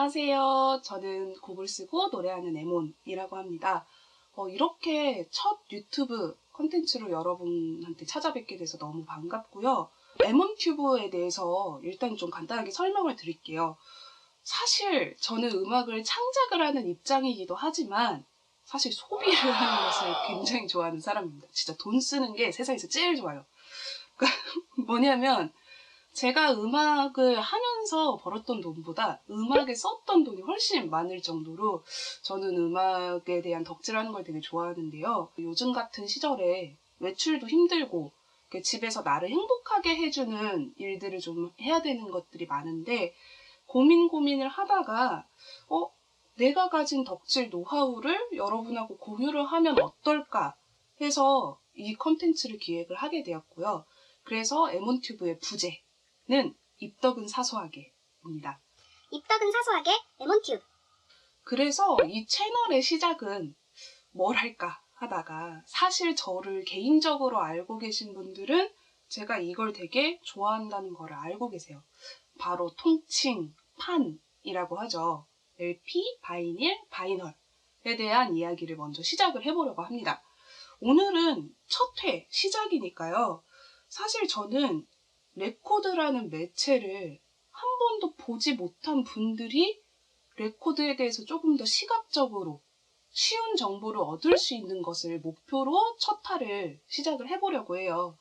안녕하세요. 저는 곡을 쓰고 노래하는 에몬이라고 합니다. 이렇게 첫 유튜브 콘텐츠로 여러분한테 찾아뵙게 돼서 너무 반갑고요. 에몬튜브에 대해서 일단 좀 간단하게 설명을 드릴게요. 사실 저는 음악을 창작을 하는 입장이기도 하지만 사실 소비를 하는 것을 굉장히 좋아하는 사람입니다. 진짜 돈 쓰는 게 세상에서 제일 좋아요. 그러니까 뭐냐면 제가 음악을 하면서 벌었던 돈보다 음악에 썼던 돈이 훨씬 많을 정도로 저는 음악에 대한 덕질하는 걸 되게 좋아하는데요. 요즘 같은 시절에 외출도 힘들고 집에서 나를 행복하게 해주는 일들을 좀 해야 되는 것들이 많은데 고민을 하다가 내가 가진 덕질 노하우를 여러분하고 공유를 하면 어떨까 해서 이 컨텐츠를 기획을 하게 되었고요. 그래서 에몬튜브의 부제는 입덕은 사소하게입니다. 입덕은 사소하게 에몬튜브. 그래서 이 채널의 시작은 뭘 할까 하다가 사실 저를 개인적으로 알고 계신 분들은 제가 이걸 되게 좋아한다는 걸 알고 계세요. 바로 통칭 판이라고 하죠. LP, 바이닐, 바이널에 대한 이야기를 먼저 시작을 해보려고 합니다. 오늘은 첫 회 시작이니까요. 사실 저는 레코드라는 매체를 한 번도 보지 못한 분들이 레코드에 대해서 조금 더 시각적으로 쉬운 정보를 얻을 수 있는 것을 목표로 첫 화를 시작을 해보려고 해요.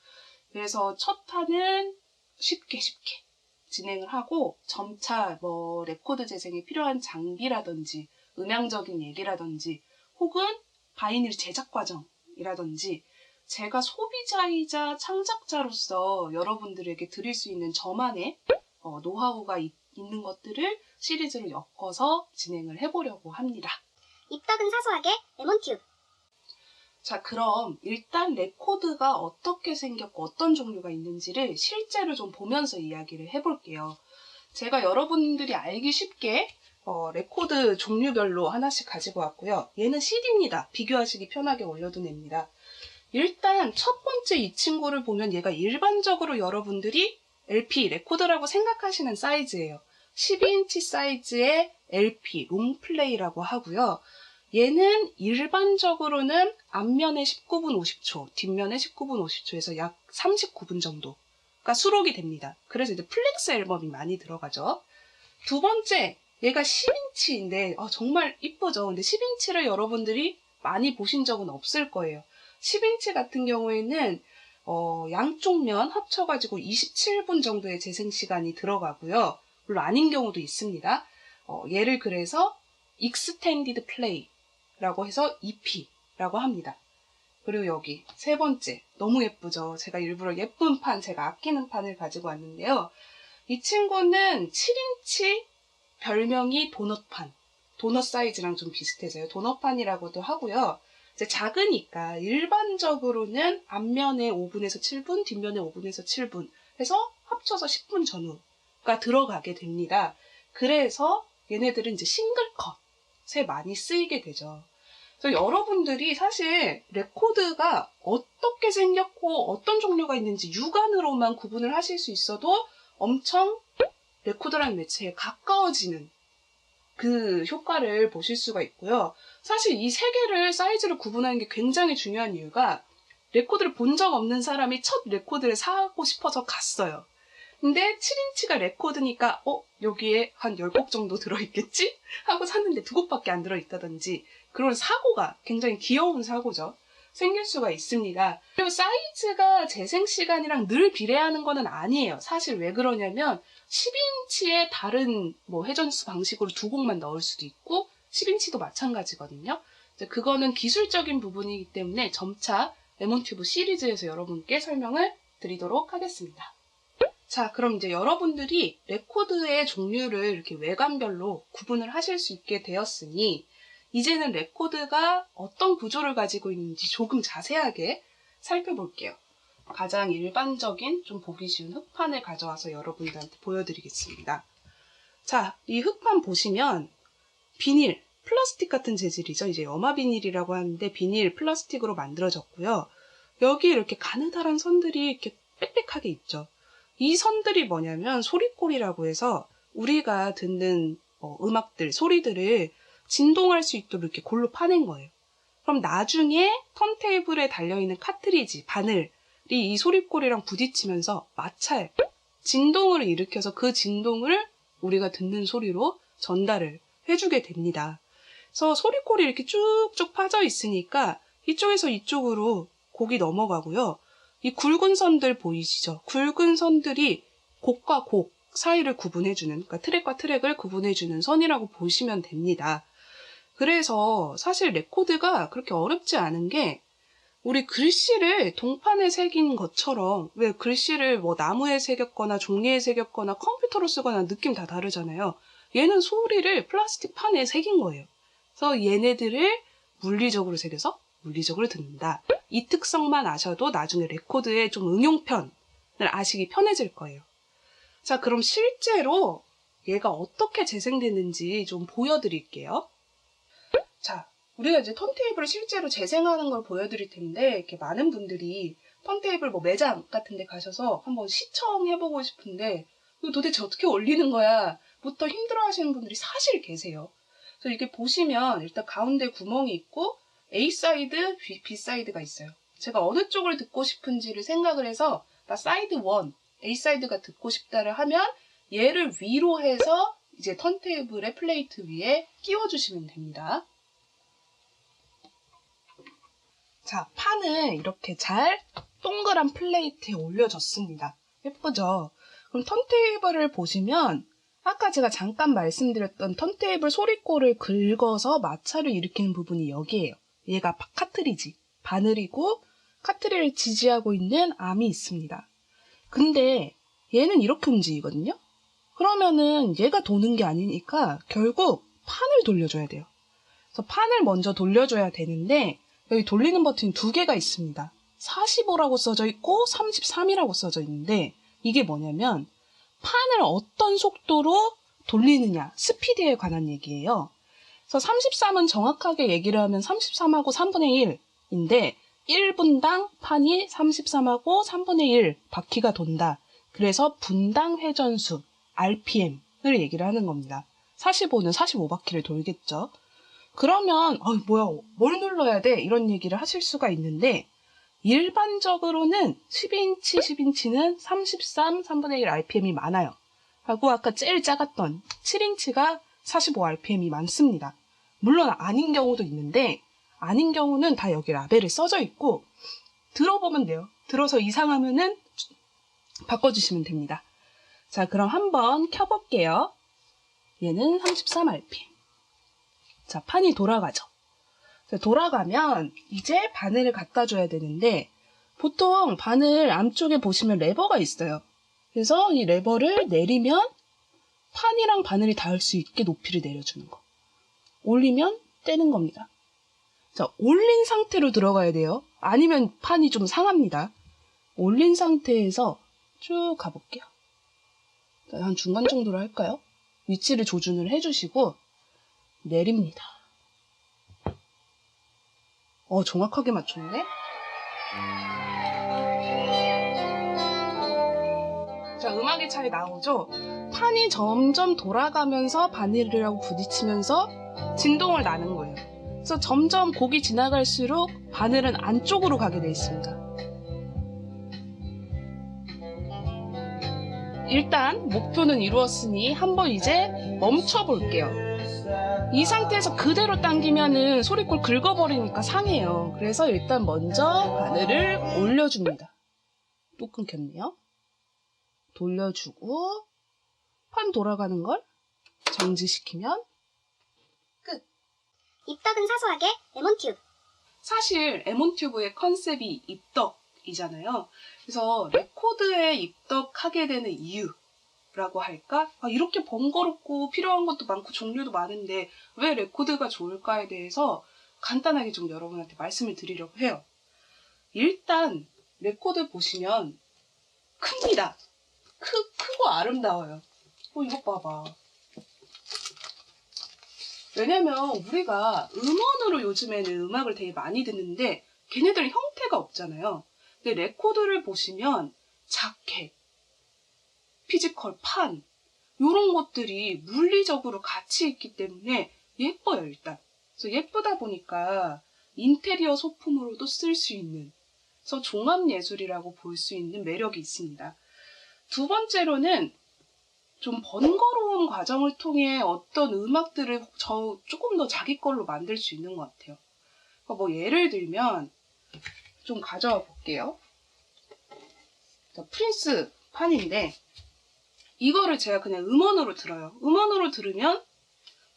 그래서 첫 화는 쉽게 진행을 하고 점차 레코드 재생에 필요한 장비라든지 음향적인 얘기라든지 혹은 바이닐 제작 과정이라든지 제가 소비자이자 창작자로서 여러분들에게 드릴 수 있는 저만의 노하우가 있는 것들을 시리즈로 엮어서 진행을 해보려고 합니다. 입덕은 사소하게 에몬튜브. 자, 그럼 일단 레코드가 어떻게 생겼고 어떤 종류가 있는지를 실제로 좀 보면서 이야기를 해볼게요. 제가 여러분들이 알기 쉽게 레코드 종류별로 하나씩 가지고 왔고요. 얘는 CD입니다. 비교하시기 편하게 올려도 됩니다. 일단 첫 번째 이 친구를 보면 얘가 일반적으로 여러분들이 LP, 레코드라고 생각하시는 사이즈예요. 12인치 사이즈의 LP, 롱플레이라고 하고요. 얘는 일반적으로는 앞면에 19분 50초, 뒷면에 19분 50초에서 약 39분 정도가 수록이 됩니다. 그래서 이제 플렉스 앨범이 많이 들어가죠. 두 번째, 얘가 10인치인데 정말 이쁘죠. 근데 10인치를 여러분들이 많이 보신 적은 없을 거예요. 10인치 같은 경우에는 양쪽 면 합쳐가지고 27분 정도의 재생 시간이 들어가고요. 물론 아닌 경우도 있습니다. 얘를 그래서 익스텐디드 플레이라고 해서 EP라고 합니다. 그리고 여기 세 번째, 너무 예쁘죠. 제가 일부러 예쁜 판, 제가 아끼는 판을 가지고 왔는데요. 이 친구는 7인치, 별명이 도넛판, 도넛 사이즈랑 좀 비슷해서요. 도넛판이라고도 하고요. 이제 작으니까 일반적으로는 앞면에 5분에서 7분, 뒷면에 5분에서 7분 해서 합쳐서 10분 전후가 들어가게 됩니다. 그래서 얘네들은 이제 싱글컷에 많이 쓰이게 되죠. 그래서 여러분들이 사실 레코드가 어떻게 생겼고 어떤 종류가 있는지 육안으로만 구분을 하실 수 있어도 엄청 레코드라는 매체에 가까워지는 그 효과를 보실 수가 있고요. 사실 이 세 개를 사이즈를 구분하는 게 굉장히 중요한 이유가 레코드를 본 적 없는 사람이 첫 레코드를 사고 싶어서 갔어요. 근데 7인치가 레코드니까 여기에 한 10곡 정도 들어있겠지? 하고 샀는데 2곡밖에 안 들어있다든지 그런 사고가 굉장히 귀여운 사고죠. 생길 수가 있습니다. 그리고 사이즈가 재생시간이랑 늘 비례하는 거는 아니에요. 사실 왜 그러냐면 12인치의 다른 회전수 방식으로 2곡만 넣을 수도 있고 10인치도 마찬가지거든요. 이제 그거는 기술적인 부분이기 때문에 점차 에몬튜브 시리즈에서 여러분께 설명을 드리도록 하겠습니다. 자, 그럼 이제 여러분들이 레코드의 종류를 이렇게 외관별로 구분을 하실 수 있게 되었으니 이제는 레코드가 어떤 구조를 가지고 있는지 조금 자세하게 살펴볼게요. 가장 일반적인 좀 보기 쉬운 흑판을 가져와서 여러분들한테 보여드리겠습니다. 자, 이 흑판 보시면 비닐, 플라스틱 같은 재질이죠. 이제 염화 비닐이라고 하는데 비닐, 플라스틱으로 만들어졌고요. 여기 이렇게 가느다란 선들이 이렇게 빽빽하게 있죠. 이 선들이 뭐냐면 소리꼴이라고 해서 우리가 듣는 음악들, 소리들을 진동할 수 있도록 이렇게 골로 파낸 거예요. 그럼 나중에 턴테이블에 달려있는 카트리지, 바늘이 이 소리골이랑 부딪히면서 마찰, 진동을 일으켜서 그 진동을 우리가 듣는 소리로 전달을 해주게 됩니다. 그래서 소리골이 이렇게 쭉쭉 파져 있으니까 이쪽에서 이쪽으로 곡이 넘어가고요. 이 굵은 선들 보이시죠? 굵은 선들이 곡과 곡 사이를 구분해주는, 그러니까 트랙과 트랙을 구분해주는 선이라고 보시면 됩니다. 그래서 사실 레코드가 그렇게 어렵지 않은 게 우리 글씨를 동판에 새긴 것처럼 왜 글씨를 뭐 나무에 새겼거나 종이에 새겼거나 컴퓨터로 쓰거나 느낌 다 다르잖아요. 얘는 소리를 플라스틱 판에 새긴 거예요. 그래서 얘네들을 물리적으로 새겨서 물리적으로 듣는다. 이 특성만 아셔도 나중에 레코드의 좀 응용편을 아시기 편해질 거예요. 자, 그럼 실제로 얘가 어떻게 재생되는지 좀 보여드릴게요. 자, 우리가 이제 턴테이블을 실제로 재생하는 걸 보여드릴 텐데, 이렇게 많은 분들이 턴테이블 뭐 매장 같은 데 가셔서 한번 시청해보고 싶은데, 이거 도대체 어떻게 올리는 거야? 부터 힘들어 하시는 분들이 사실 계세요. 그래서 이게 보시면 일단 가운데 구멍이 있고, A사이드, B사이드가 있어요. 제가 어느 쪽을 듣고 싶은지를 생각을 해서, 나 사이드 1, A사이드가 듣고 싶다를 하면, 얘를 위로 해서 이제 턴테이블의 플레이트 위에 끼워주시면 됩니다. 자, 판을 이렇게 잘 동그란 플레이트에 올려줬습니다. 예쁘죠? 그럼 턴테이블을 보시면 아까 제가 잠깐 말씀드렸던 턴테이블 소리골을 긁어서 마찰을 일으키는 부분이 여기예요. 얘가 카트리지, 바늘이고 카트리를 지지하고 있는 암이 있습니다. 근데 얘는 이렇게 움직이거든요? 그러면은 얘가 도는 게 아니니까 결국 판을 돌려줘야 돼요. 그래서 판을 먼저 돌려줘야 되는데 여기 돌리는 버튼이 두 개가 있습니다. 45라고 써져 있고 33이라고 써져 있는데 이게 뭐냐면 판을 어떤 속도로 돌리느냐, 스피드에 관한 얘기예요. 그래서 33은 정확하게 얘기를 하면 33하고 3분의 1인데 1분당 판이 33하고 3분의 1 바퀴가 돈다. 그래서 분당 회전수, RPM을 얘기를 하는 겁니다. 45는 45바퀴를 돌겠죠. 그러면 뭐야, 뭘 눌러야 돼? 이런 얘기를 하실 수가 있는데 일반적으로는 12인치, 10인치는 33, 3분의 1 RPM이 많아요. 하고 아까 제일 작았던 7인치가 45 RPM이 많습니다. 물론 아닌 경우도 있는데 아닌 경우는 다 여기 라벨에 써져 있고 들어보면 돼요. 들어서 이상하면은 바꿔주시면 됩니다. 자, 그럼 한번 켜볼게요. 얘는 33 RPM. 자, 판이 돌아가죠. 자, 돌아가면 이제 바늘을 갖다 줘야 되는데 보통 바늘 안쪽에 보시면 레버가 있어요. 그래서 이 레버를 내리면 판이랑 바늘이 닿을 수 있게 높이를 내려주는 거. 올리면 떼는 겁니다. 자, 올린 상태로 들어가야 돼요. 아니면 판이 좀 상합니다. 올린 상태에서 쭉 가볼게요. 자, 한 중간 정도로 할까요? 위치를 조준을 해주시고 내립니다. 정확하게 맞췄네? 자, 음악의 차이 나오죠? 판이 점점 돌아가면서 바늘이랑 부딪히면서 진동을 나는 거예요. 그래서 점점 곡이 지나갈수록 바늘은 안쪽으로 가게 돼 있습니다. 일단 목표는 이루었으니 한번 이제 멈춰 볼게요. 이 상태에서 그대로 당기면은 소리골 긁어버리니까 상해요. 그래서 일단 먼저 바늘을 올려줍니다. 또 끊겼네요. 돌려주고 판 돌아가는 걸 정지시키면 끝. 입덕은 사소하게 레몬튜브. 사실 레몬튜브의 컨셉이 입덕이잖아요. 그래서 레코드에 입덕하게 되는 이유라고 할까? 이렇게 번거롭고 필요한 것도 많고 종류도 많은데 왜 레코드가 좋을까에 대해서 간단하게 좀 여러분한테 말씀을 드리려고 해요. 일단 레코드 보시면 큽니다. 크고 아름다워요. 이것 봐봐. 왜냐면 우리가 음원으로 요즘에는 음악을 되게 많이 듣는데 걔네들은 형태가 없잖아요. 근데 레코드를 보시면 자켓, 피지컬 판, 이런 것들이 물리적으로 같이 있기 때문에 예뻐요, 일단. 그래서 예쁘다 보니까 인테리어 소품으로도 쓸 수 있는, 그래서 종합예술이라고 볼 수 있는 매력이 있습니다. 두 번째로는 좀 번거로운 과정을 통해 어떤 음악들을 조금 더 자기 걸로 만들 수 있는 것 같아요. 그러니까 뭐 예를 들면 좀 가져와 볼게요. 프린스 판인데 이거를 제가 그냥 음원으로 들어요. 음원으로 들으면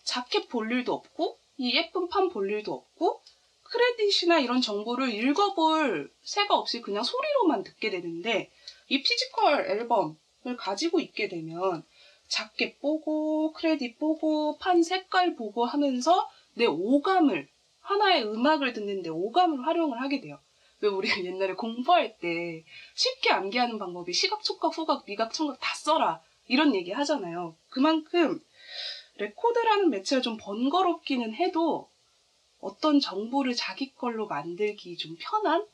자켓 볼 일도 없고 이 예쁜 판 볼 일도 없고 크레딧이나 이런 정보를 읽어볼 새가 없이 그냥 소리로만 듣게 되는데, 이 피지컬 앨범을 가지고 있게 되면 자켓 보고 크레딧 보고 판 색깔 보고 하면서 내 오감을, 하나의 음악을 듣는데 오감을 활용을 하게 돼요. 왜 우리가 옛날에 공부할 때 쉽게 암기하는 방법이 시각, 촉각, 후각, 미각, 청각 다 써라 이런 얘기 하잖아요. 그만큼 레코드라는 매체가 좀 번거롭기는 해도 어떤 정보를 자기 걸로 만들기 좀 편한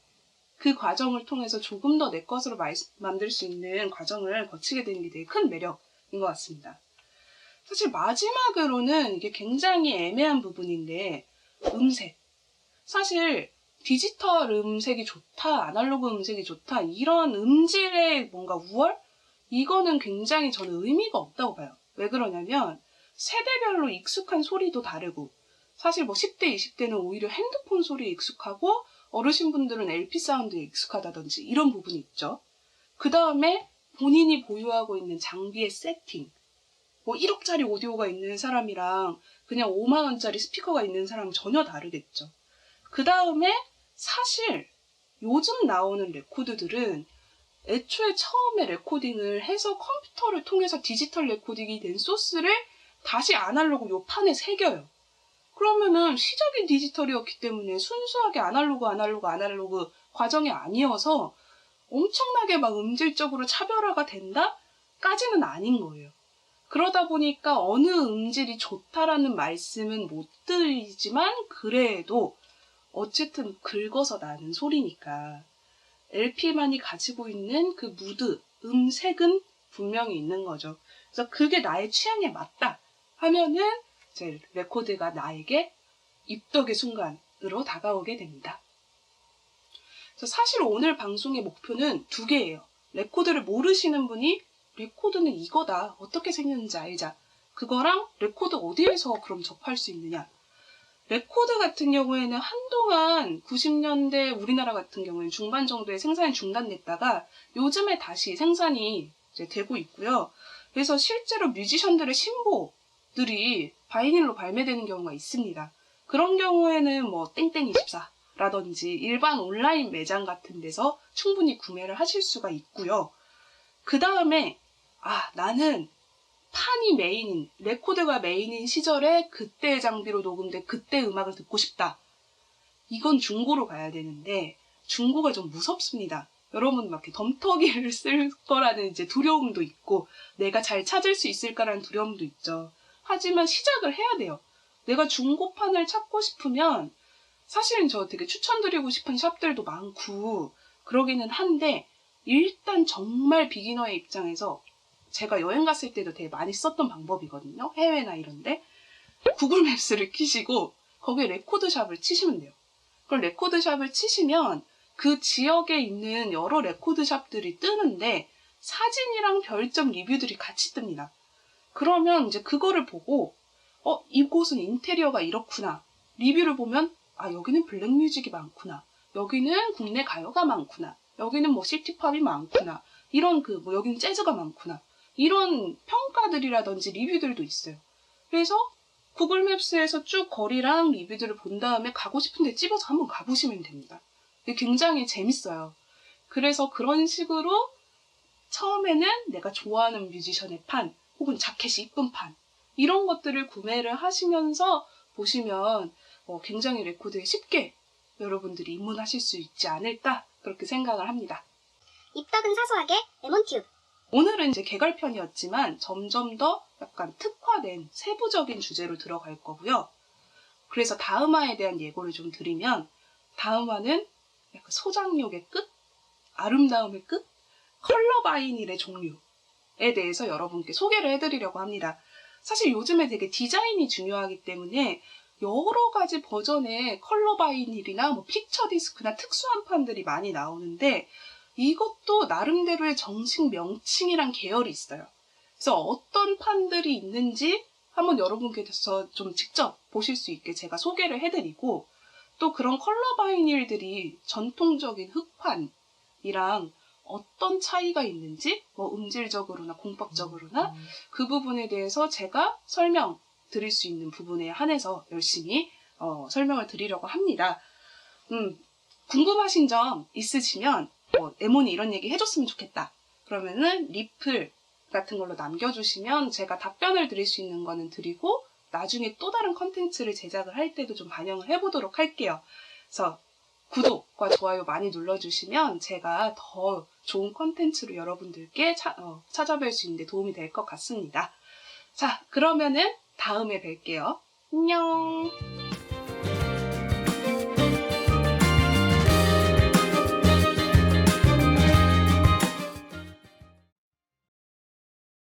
그 과정을 통해서 조금 더 내 것으로 만들 수 있는 과정을 거치게 되는 게 되게 큰 매력인 것 같습니다. 사실 마지막으로는 이게 굉장히 애매한 부분인데, 음색. 사실 디지털 음색이 좋다, 아날로그 음색이 좋다, 이런 음질의 뭔가 우월? 이거는 굉장히 저는 의미가 없다고 봐요. 왜 그러냐면 세대별로 익숙한 소리도 다르고, 사실 뭐 10대, 20대는 오히려 핸드폰 소리에 익숙하고 어르신분들은 LP 사운드에 익숙하다든지 이런 부분이 있죠. 그 다음에 본인이 보유하고 있는 장비의 세팅. 뭐 1억짜리 오디오가 있는 사람이랑 그냥 5만 원짜리 스피커가 있는 사람은 전혀 다르겠죠. 그 다음에 사실 요즘 나오는 레코드들은 애초에 처음에 레코딩을 해서 컴퓨터를 통해서 디지털 레코딩이 된 소스를 다시 아날로그 요 판에 새겨요. 그러면은 시작이 디지털이었기 때문에 순수하게 아날로그 과정이 아니어서 엄청나게 막 음질적으로 차별화가 된다까지는 아닌 거예요. 그러다 보니까 어느 음질이 좋다라는 말씀은 못 드리지만, 그래도 어쨌든 긁어서 나는 소리니까 LP만이 가지고 있는 그 무드, 음색은 분명히 있는 거죠. 그래서 그게 나의 취향에 맞다 하면은 제 레코드가 나에게 입덕의 순간으로 다가오게 됩니다. 그래서 사실 오늘 방송의 목표는 두 개예요. 레코드를 모르시는 분이 레코드는 이거다, 어떻게 생겼는지 알자. 그거랑 레코드 어디에서 그럼 접할 수 있느냐. 레코드 같은 경우에는 한동안 90년대 우리나라 같은 경우에는 중반 정도에 생산이 중단됐다가 요즘에 다시 생산이 이제 되고 있고요. 그래서 실제로 뮤지션들의 신보들이 바이닐로 발매되는 경우가 있습니다. 그런 경우에는 뭐 땡땡24라든지 일반 온라인 매장 같은 데서 충분히 구매를 하실 수가 있고요. 그 다음에 나는 판이 메인인, 레코드가 메인인 시절에 그때의 장비로 녹음된 그때 음악을 듣고 싶다. 이건 중고로 가야 되는데 중고가 좀 무섭습니다. 여러분 막 이렇게 덤터기를 쓸 거라는 이제 두려움도 있고 내가 잘 찾을 수 있을까라는 두려움도 있죠. 하지만 시작을 해야 돼요. 내가 중고판을 찾고 싶으면 사실은 저 되게 추천드리고 싶은 샵들도 많고 그러기는 한데, 일단 정말 비기너의 입장에서 제가 여행 갔을 때도 되게 많이 썼던 방법이거든요. 해외나 이런데 구글 맵스를 키시고 거기에 레코드샵을 치시면 돼요. 그걸 레코드샵을 치시면 그 지역에 있는 여러 레코드샵들이 뜨는데 사진이랑 별점 리뷰들이 같이 뜹니다. 그러면 이제 그거를 보고 이곳은 인테리어가 이렇구나. 리뷰를 보면 여기는 블랙뮤직이 많구나. 여기는 국내 가요가 많구나. 여기는 뭐 시티팝이 많구나. 이런 여기는 재즈가 많구나. 이런 평가들이라든지 리뷰들도 있어요. 그래서 구글 맵스에서 쭉 거리랑 리뷰들을 본 다음에 가고 싶은데 집어서 한번 가보시면 됩니다. 굉장히 재밌어요. 그래서 그런 식으로 처음에는 내가 좋아하는 뮤지션의 판, 혹은 자켓이 이쁜 판, 이런 것들을 구매를 하시면서 보시면 굉장히 레코드에 쉽게 여러분들이 입문하실 수 있지 않을까, 그렇게 생각을 합니다. 입덕은 사소하게 레몬튜브. 오늘은 이제 개괄편이었지만 점점 더 약간 특화된 세부적인 주제로 들어갈 거고요. 그래서 다음화에 대한 예고를 좀 드리면, 다음화는 약간 소장력의 끝, 아름다움의 끝, 컬러 바이닐의 종류, 대해서 여러분께 소개를 해드리려고 합니다. 사실 요즘에 되게 디자인이 중요하기 때문에 여러 가지 버전의 컬러 바이닐이나 뭐 픽처 디스크나 특수한 판들이 많이 나오는데 이것도 나름대로의 정식 명칭이랑 계열이 있어요. 그래서 어떤 판들이 있는지 한번 여러분께서 좀 직접 보실 수 있게 제가 소개를 해드리고 또 그런 컬러 바이닐들이 전통적인 흑판이랑 어떤 차이가 있는지 뭐 음질적으로나 공법적으로나 그 부분에 대해서 제가 설명 드릴 수 있는 부분에 한해서 열심히 설명을 드리려고 합니다. 궁금하신 점 있으시면 에몬이 이런 얘기 해줬으면 좋겠다. 그러면은 리플 같은 걸로 남겨주시면 제가 답변을 드릴 수 있는 거는 드리고 나중에 또 다른 컨텐츠를 제작을 할 때도 좀 반영을 해보도록 할게요. 그래서 구독과 좋아요 많이 눌러주시면 제가 더 좋은 컨텐츠로 여러분들께 찾아뵐 수 있는데 도움이 될 것 같습니다. 자, 그러면은 다음에 뵐게요. 안녕!